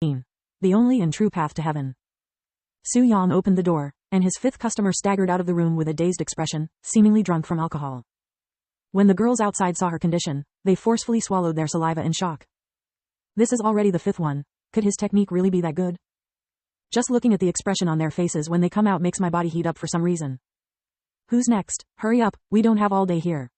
The only and true path to heaven. Su Yang opened the door, and his fifth customer staggered out of the room with a dazed expression, seemingly drunk from alcohol. When the girls outside saw her condition, they forcefully swallowed their saliva in shock. This is already the fifth one. Could his technique really be that good? Just looking at the expression on their faces when they come out makes my body heat up for some reason. Who's next? Hurry up, we don't have all day here.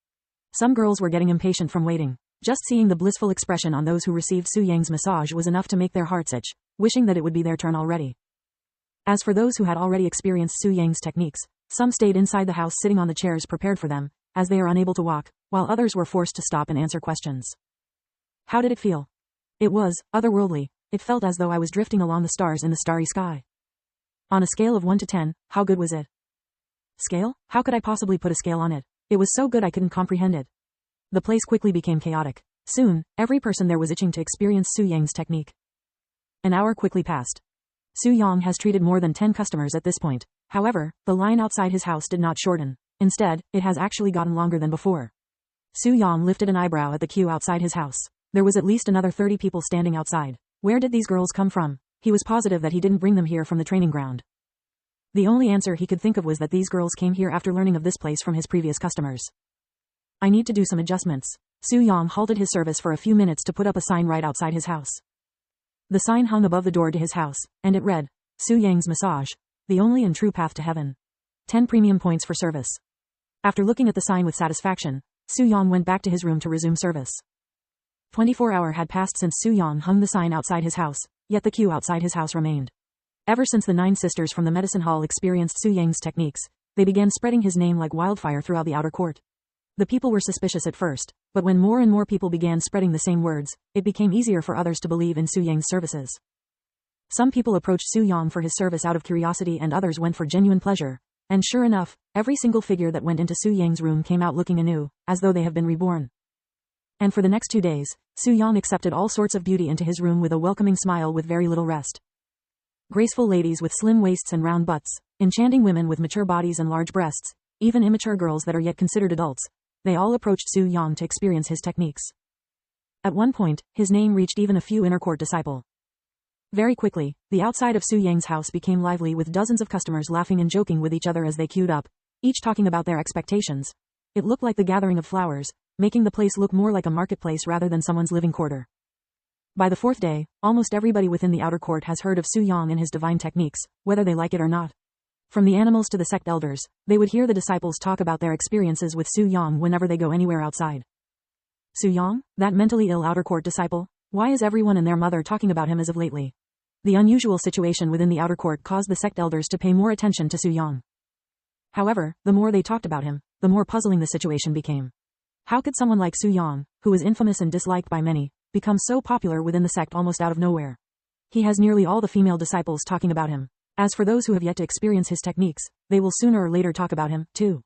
Some girls were getting impatient from waiting. Just seeing the blissful expression on those who received Su Yang's massage was enough to make their hearts itch, wishing that it would be their turn already. As for those who had already experienced Su Yang's techniques, some stayed inside the house sitting on the chairs prepared for them, as they are unable to walk, while others were forced to stop and answer questions. How did it feel? It was otherworldly. It felt as though I was drifting along the stars in the starry sky. On a scale of 1 to 10, how good was it? Scale? How could I possibly put a scale on it? It was so good I couldn't comprehend it. The place quickly became chaotic. Soon, every person there was itching to experience Su Yang's technique. An hour quickly passed. Su Yang has treated more than 10 customers at this point. However, the line outside his house did not shorten. Instead, it has actually gotten longer than before. Su Yang lifted an eyebrow at the queue outside his house. There was at least another 30 people standing outside. Where did these girls come from? He was positive that he didn't bring them here from the training ground. The only answer he could think of was that these girls came here after learning of this place from his previous customers. I need to do some adjustments. Su Yang halted his service for a few minutes to put up a sign right outside his house. The sign hung above the door to his house, and it read, Su Yang's massage. The only and true path to heaven. 10 premium points for service. After looking at the sign with satisfaction, Su Yang went back to his room to resume service. 24 hours had passed since Su Yang hung the sign outside his house, yet the queue outside his house remained. Ever since the 9 sisters from the medicine hall experienced Su Yang's techniques, they began spreading his name like wildfire throughout the outer court. The people were suspicious at first, but when more and more people began spreading the same words, it became easier for others to believe in Su Yang's services. Some people approached Su Yang for his service out of curiosity and others went for genuine pleasure, and sure enough, every single figure that went into Su Yang's room came out looking anew, as though they have been reborn. And for the next 2 days, Su Yang accepted all sorts of beauty into his room with a welcoming smile with very little rest. Graceful ladies with slim waists and round butts, enchanting women with mature bodies and large breasts, even immature girls that are yet considered adults, they all approached Su Yang to experience his techniques. At one point, his name reached even a few inner court disciples. Very quickly, the outside of Su Yang's house became lively with dozens of customers laughing and joking with each other as they queued up, each talking about their expectations. It looked like the gathering of flowers, making the place look more like a marketplace rather than someone's living quarter. By the 4th day, almost everybody within the outer court has heard of Su Yang and his divine techniques, whether they like it or not. From the animals to the sect elders, they would hear the disciples talk about their experiences with Su Yang whenever they go anywhere outside. Su Yang, that mentally ill outer court disciple, why is everyone and their mother talking about him as of lately? The unusual situation within the outer court caused the sect elders to pay more attention to Su Yang. However, the more they talked about him, the more puzzling the situation became. How could someone like Su Yang, who was infamous and disliked by many, become so popular within the sect almost out of nowhere? He has nearly all the female disciples talking about him. As for those who have yet to experience his techniques, they will sooner or later talk about him, too.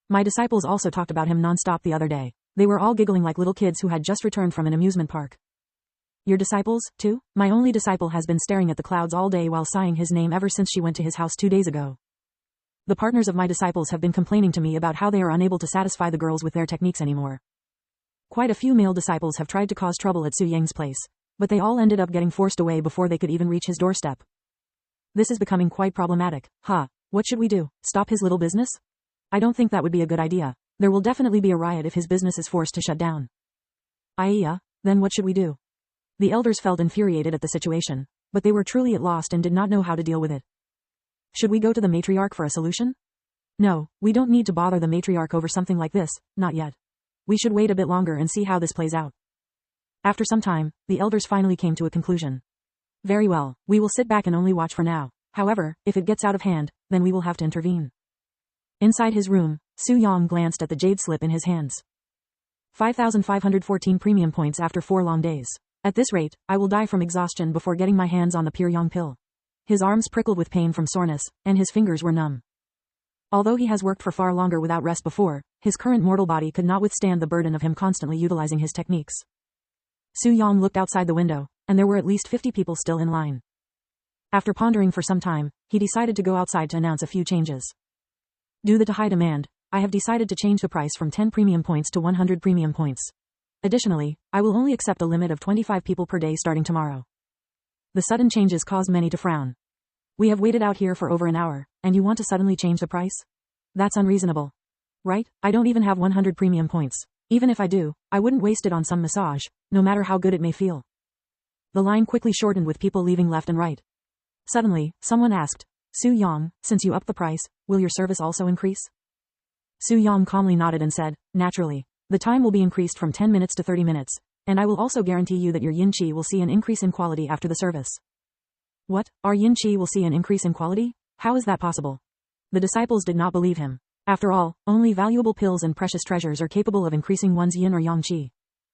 My disciples also talked about him non-stop the other day. They were all giggling like little kids who had just returned from an amusement park. Your disciples, too? My only disciple has been staring at the clouds all day while sighing his name ever since she went to his house 2 days ago. The partners of my disciples have been complaining to me about how they are unable to satisfy the girls with their techniques anymore. Quite a few male disciples have tried to cause trouble at Su Yang's place, but they all ended up getting forced away before they could even reach his doorstep. This is becoming quite problematic. What should we do? Stop his little business? I don't think that would be a good idea. There will definitely be a riot if his business is forced to shut down. Then what should we do? The elders felt infuriated at the situation, but they were truly at lost and did not know how to deal with it. Should we go to the matriarch for a solution? No, we don't need to bother the matriarch over something like this, not yet. We should wait a bit longer and see how this plays out. After some time, the elders finally came to a conclusion. Very well, we will sit back and only watch for now. However, if it gets out of hand, then we will have to intervene. Inside his room, Su Yang glanced at the jade slip in his hands. 5,514 premium points after 4 long days. At this rate, I will die from exhaustion before getting my hands on the pure yang pill. His arms prickled with pain from soreness, and his fingers were numb. Although he has worked for far longer without rest before, his current mortal body could not withstand the burden of him constantly utilizing his techniques. Su Yang looked outside the window, and there were at least 50 people still in line. After pondering for some time, he decided to go outside to announce a few changes. Due to the high demand, I have decided to change the price from 10 premium points to 100 premium points. Additionally, I will only accept a limit of 25 people per day starting tomorrow. The sudden changes caused many to frown. We have waited out here for over an hour, and you want to suddenly change the price? That's unreasonable. Right? I don't even have 100 premium points. Even if I do, I wouldn't waste it on some massage, no matter how good it may feel. The line quickly shortened with people leaving left and right. Suddenly, someone asked, Su Yang, since you upped the price, will your service also increase? Su Yang calmly nodded and said, naturally. The time will be increased from 10 minutes to 30 minutes, and I will also guarantee you that your yin qi will see an increase in quality after the service. What? Our yin qi will see an increase in quality? How is that possible? The disciples did not believe him. After all, only valuable pills and precious treasures are capable of increasing one's yin or yang qi.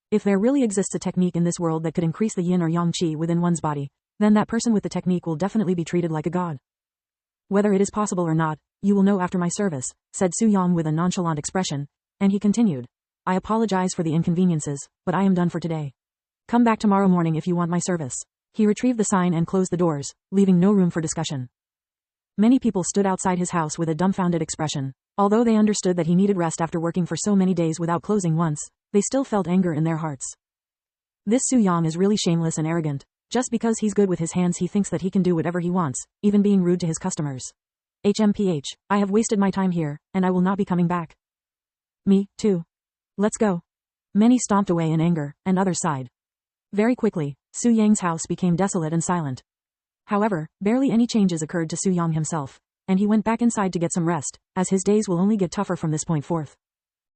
If there really exists a technique in this world that could increase the yin or yang qi within one's body, then that person with the technique will definitely be treated like a god. Whether it is possible or not, you will know after my service, said Su Yang with a nonchalant expression, and he continued. I apologize for the inconveniences, but I am done for today. Come back tomorrow morning if you want my service. He retrieved the sign and closed the doors, leaving no room for discussion. Many people stood outside his house with a dumbfounded expression. Although they understood that he needed rest after working for so many days without closing once, they still felt anger in their hearts. This Su Yang is really shameless and arrogant. Just because he's good with his hands he thinks that he can do whatever he wants, even being rude to his customers. HMPH, I have wasted my time here, and I will not be coming back. Me, too. Let's go. Many stomped away in anger, and others sighed. Very quickly, Su Yang's house became desolate and silent. However, barely any changes occurred to Su Yang himself, and he went back inside to get some rest, as his days will only get tougher from this point forth.